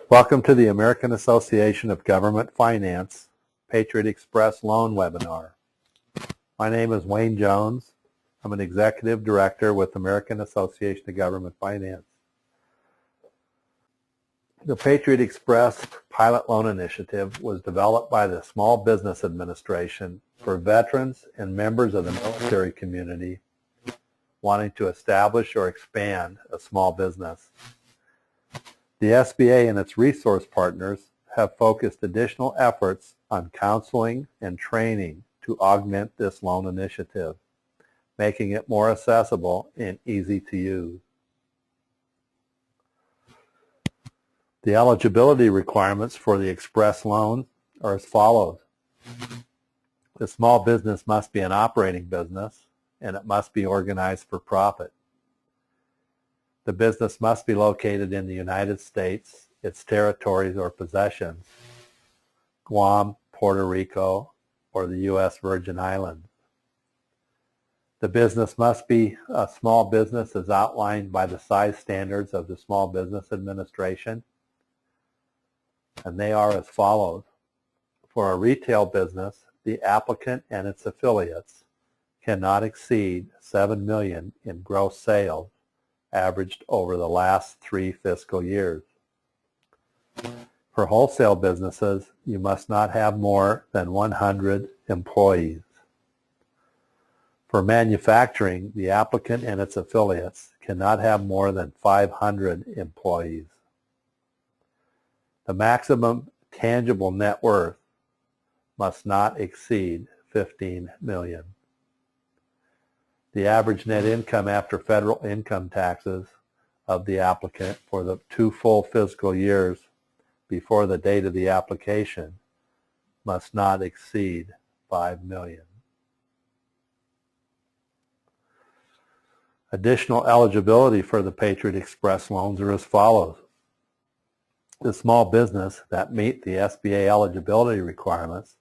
Welcome to the American Association of Government Finance Patriot Express Loan Webinar. My name is Wayne Jones. I'm an Executive Director with American Association of Government Finance. The Patriot Express Pilot Loan Initiative was developed by the Small Business Administration for veterans and members of the military community wanting to establish or expand a small business. The SBA and its resource partners have focused additional efforts on counseling and training to augment this loan initiative, making it more accessible and easy to use. The eligibility requirements for the Express loan are as follows. The small business must be an operating business, and it must be organized for profit. The business must be located in the United States, its territories or possessions, Guam, Puerto Rico, or the U.S. Virgin Islands. The business must be a small business as outlined by the size standards of the Small Business Administration, and they are as follows. For a retail business, the applicant and its affiliates cannot exceed $7 million in gross sales averaged over the last 3 fiscal years. For wholesale businesses, you must not have more than 100 employees. For manufacturing, the applicant and its affiliates cannot have more than 500 employees. The maximum tangible net worth must not exceed $15 million. The average net income after federal income taxes of the applicant for the 2 full fiscal years before the date of the application must not exceed $5 million. Additional eligibility for the Patriot Express loans are as follows. The small business that meet the SBA eligibility requirements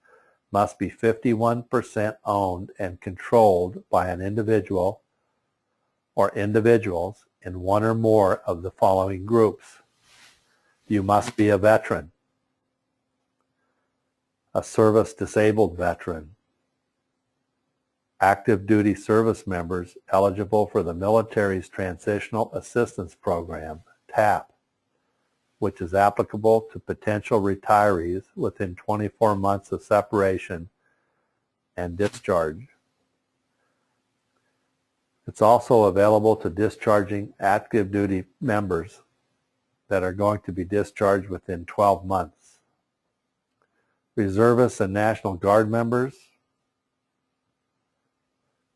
must be 51% owned and controlled by an individual or individuals in one or more of the following groups. You must be a veteran, a service-disabled veteran, active duty service members eligible for the military's Transitional Assistance Program, TAP, which is applicable to potential retirees within 24 months of separation and discharge. It's also available to discharging active duty members that are going to be discharged within 12 months. Reservists and National Guard members.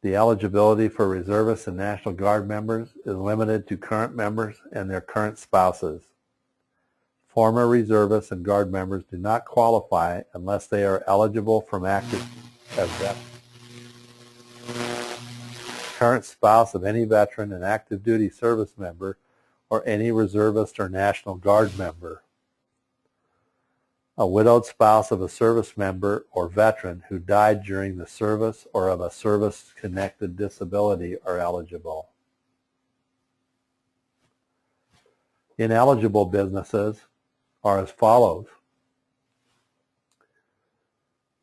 The eligibility for reservists and National Guard members is limited to current members and their current spouses. Former reservists and Guard members do not qualify unless they are eligible from active as veterans. Current spouse of any veteran and active duty service member or any reservist or National Guard member. A widowed spouse of a service member or veteran who died during the service or of a service-connected disability are eligible. Ineligible businesses are as follows.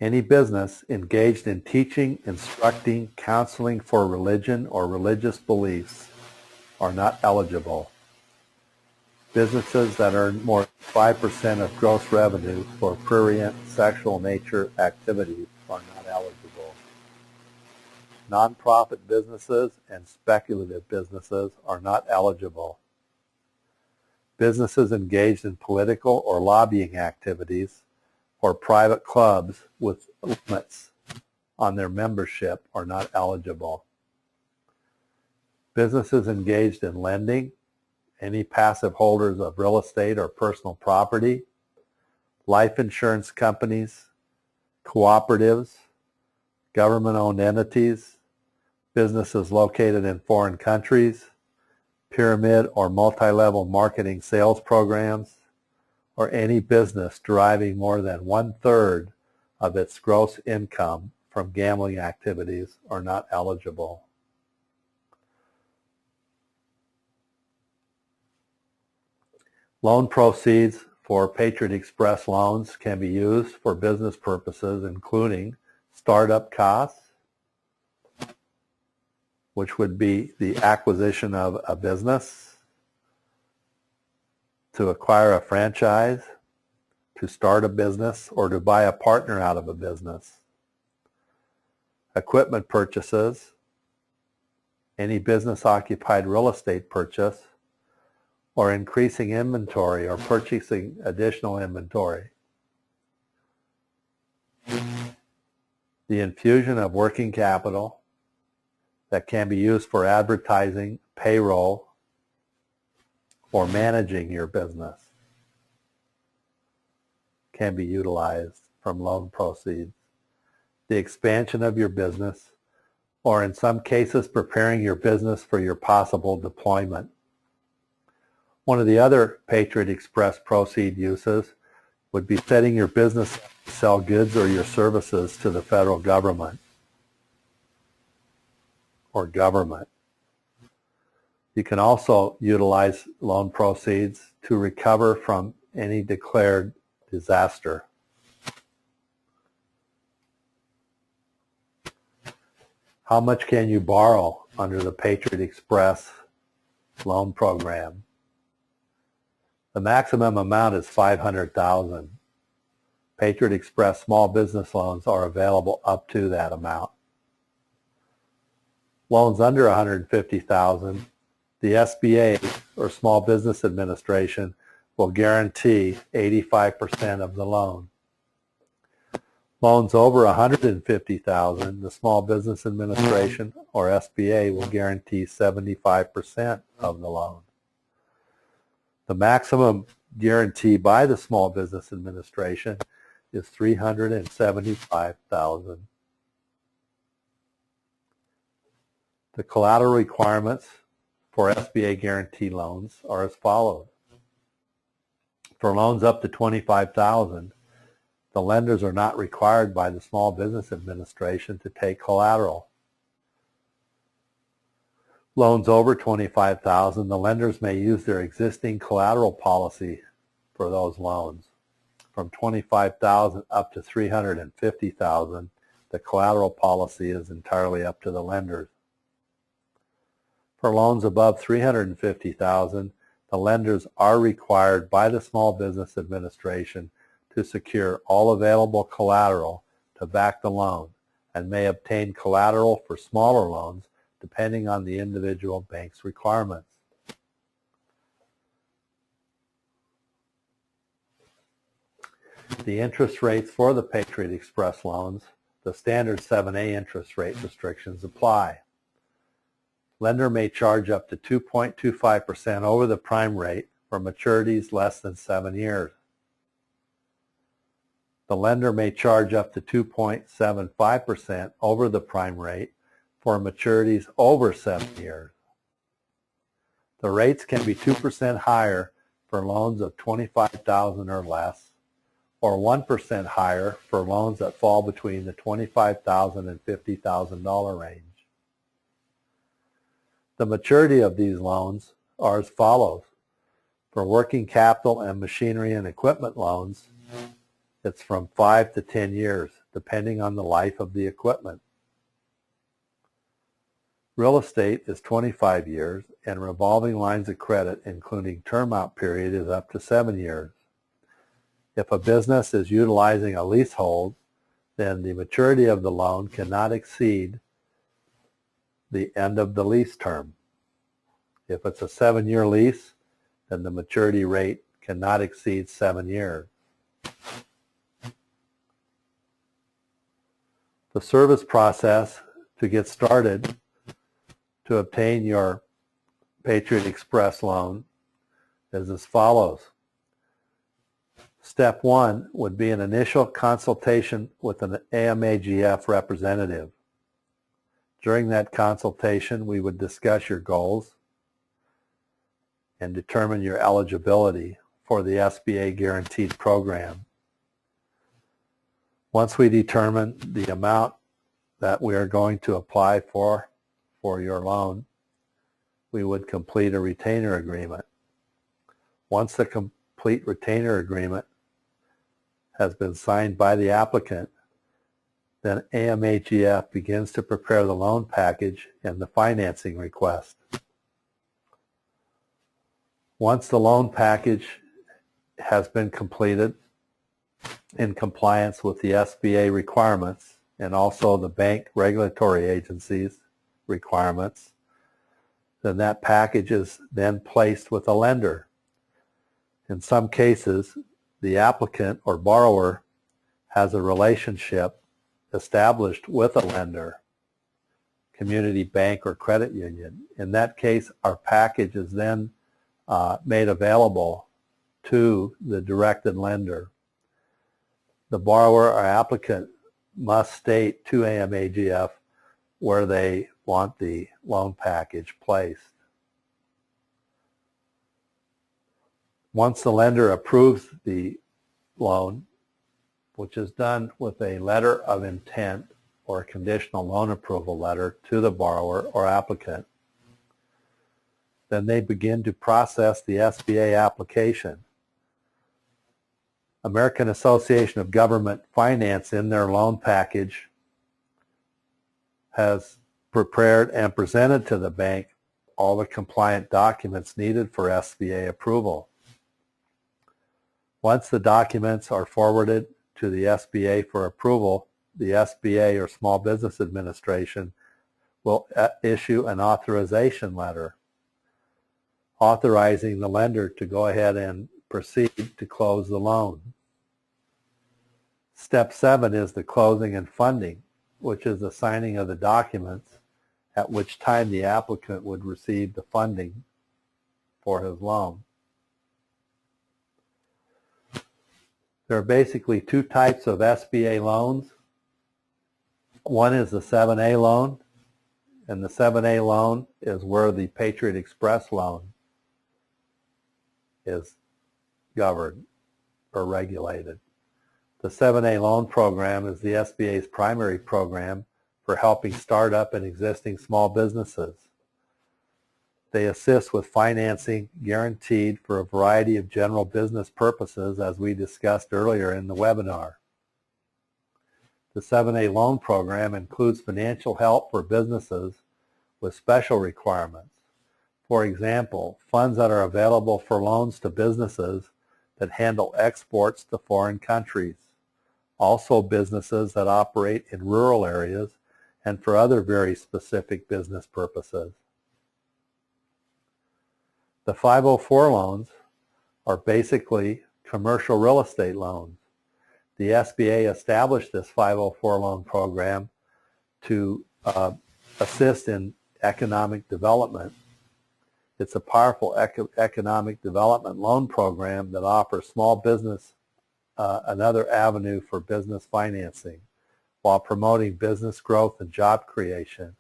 Any business engaged in teaching, instructing, counseling for religion or religious beliefs are not eligible. Businesses that earn more than 5% of gross revenue for prurient sexual nature activities are not eligible. Nonprofit businesses and speculative businesses are not eligible. Businesses engaged in political or lobbying activities or private clubs with limits on their membership are not eligible. Businesses engaged in lending, any passive holders of real estate or personal property, life insurance companies, cooperatives, government-owned entities, businesses located in foreign countries, pyramid or multi-level marketing sales programs, or any business deriving more than 1/3 of its gross income from gambling activities are not eligible. Loan proceeds for Patriot Express loans can be used for business purposes, including startup costs, which would be the acquisition of a business, to acquire a franchise, to start a business, or to buy a partner out of a business. Equipment purchases, any business-occupied real estate purchase, or increasing inventory or purchasing additional inventory. The infusion of working capital that can be used for advertising, payroll, or managing your business can be utilized from loan proceeds. The expansion of your business, or in some cases preparing your business for your possible deployment. One of the other Patriot Express proceed uses would be setting your business up to sell goods or your services to the federal government or government. You can also utilize loan proceeds to recover from any declared disaster. How much can you borrow under the Patriot Express loan program? The maximum amount is $500,000. Patriot Express small business loans are available up to that amount. Loans under $150,000, the SBA, or Small Business Administration, will guarantee 85% of the loan. Loans over $150,000, the Small Business Administration, or SBA, will guarantee 75% of the loan. The maximum guarantee by the Small Business Administration is $375,000. The collateral requirements for SBA guarantee loans are as follows. For loans up to $25,000, the lenders are not required by the Small Business Administration to take collateral. Loans over $25,000, the lenders may use their existing collateral policy for those loans. From $25,000 up to $350,000, the collateral policy is entirely up to the lenders. For loans above $350,000, the lenders are required by the Small Business Administration to secure all available collateral to back the loan and may obtain collateral for smaller loans depending on the individual bank's requirements. The interest rates for the Patriot Express loans, the standard 7A interest rate restrictions apply. Lender may charge up to 2.25% over the prime rate for maturities less than 7 years. The lender may charge up to 2.75% over the prime rate for maturities over 7 years. The rates can be 2% higher for loans of $25,000 or less, or 1% higher for loans that fall between the $25,000 and $50,000 range. The maturity of these loans are as follows. For working capital and machinery and equipment loans, it's from 5 to 10 years, depending on the life of the equipment. Real estate is 25 years, and revolving lines of credit, including term out period, is up to 7 years. If a business is utilizing a leasehold, then the maturity of the loan cannot exceed the end of the lease term. If it's a 7-year lease, then the maturity rate cannot exceed 7 years. The service process to get started to obtain your Patriot Express loan is as follows. Step 1 would be an initial consultation with an Amagf representative. During that consultation, we would discuss your goals and determine your eligibility for the SBA guaranteed program. Once we determine the amount that we are going to apply for your loan, we would complete a retainer agreement. Once the complete retainer agreement has been signed by the applicant, then AMAGF begins to prepare the loan package and the financing request. Once the loan package has been completed in compliance with the SBA requirements and also the bank regulatory agencies' requirements, then that package is then placed with a lender. In some cases, the applicant or borrower has a relationship established with a lender, community bank or credit union. In that case, our package is then made available to the directed lender. The borrower or applicant must state to AMAGF where they want the loan package placed. Once the lender approves the loan, which is done with a letter of intent or a conditional loan approval letter to the borrower or applicant, then they begin to process the SBA application. American Association of Government Finance, in their loan package, has prepared and presented to the bank all the compliant documents needed for SBA approval. Once the documents are forwarded to the SBA for approval, the SBA or Small Business Administration will issue an authorization letter authorizing the lender to go ahead and proceed to close the loan. Step 7 is the closing and funding, which is the signing of the documents, at which time the applicant would receive the funding for his loan. There are basically two types of SBA loans. One is the 7A loan, and the 7A loan is where the Patriot Express loan is governed or regulated. The 7A loan program is the SBA's primary program for helping startup and existing small businesses. They assist with financing guaranteed for a variety of general business purposes, as we discussed earlier in the webinar. The 7A loan program includes financial help for businesses with special requirements. For example, funds that are available for loans to businesses that handle exports to foreign countries. Also businesses that operate in rural areas and for other very specific business purposes. The 504 loans are basically commercial real estate loans. The SBA established this 504 loan program to assist in economic development. It's a powerful economic development loan program that offers small business another avenue for business financing while promoting business growth and job creation.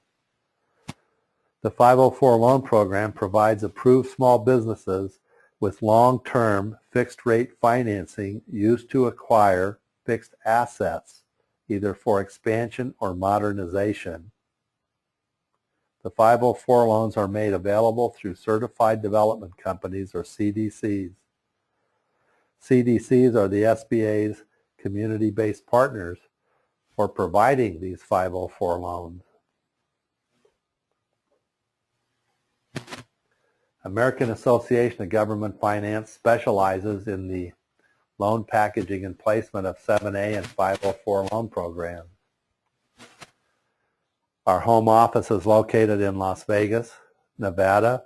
The 504 loan program provides approved small businesses with long-term fixed-rate financing used to acquire fixed assets, either for expansion or modernization. The 504 loans are made available through Certified Development Companies, or CDCs. CDCs are the SBA's community-based partners for providing these 504 loans. American Association of Government Finance specializes in the loan packaging and placement of 7A and 504 loan programs. Our home office is located in Las Vegas, Nevada.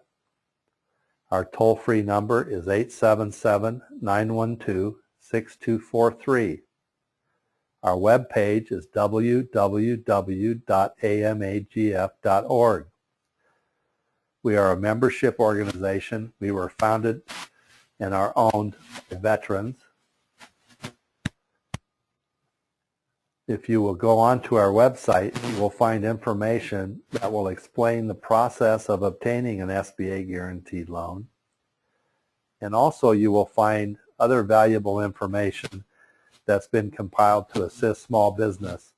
Our toll-free number is 877-912-6243. Our webpage is www.amagf.org. We are a membership organization. We were founded and are owned by veterans. If you will go onto our website, you will find information that will explain the process of obtaining an SBA guaranteed loan. And also you will find other valuable information that's been compiled to assist small business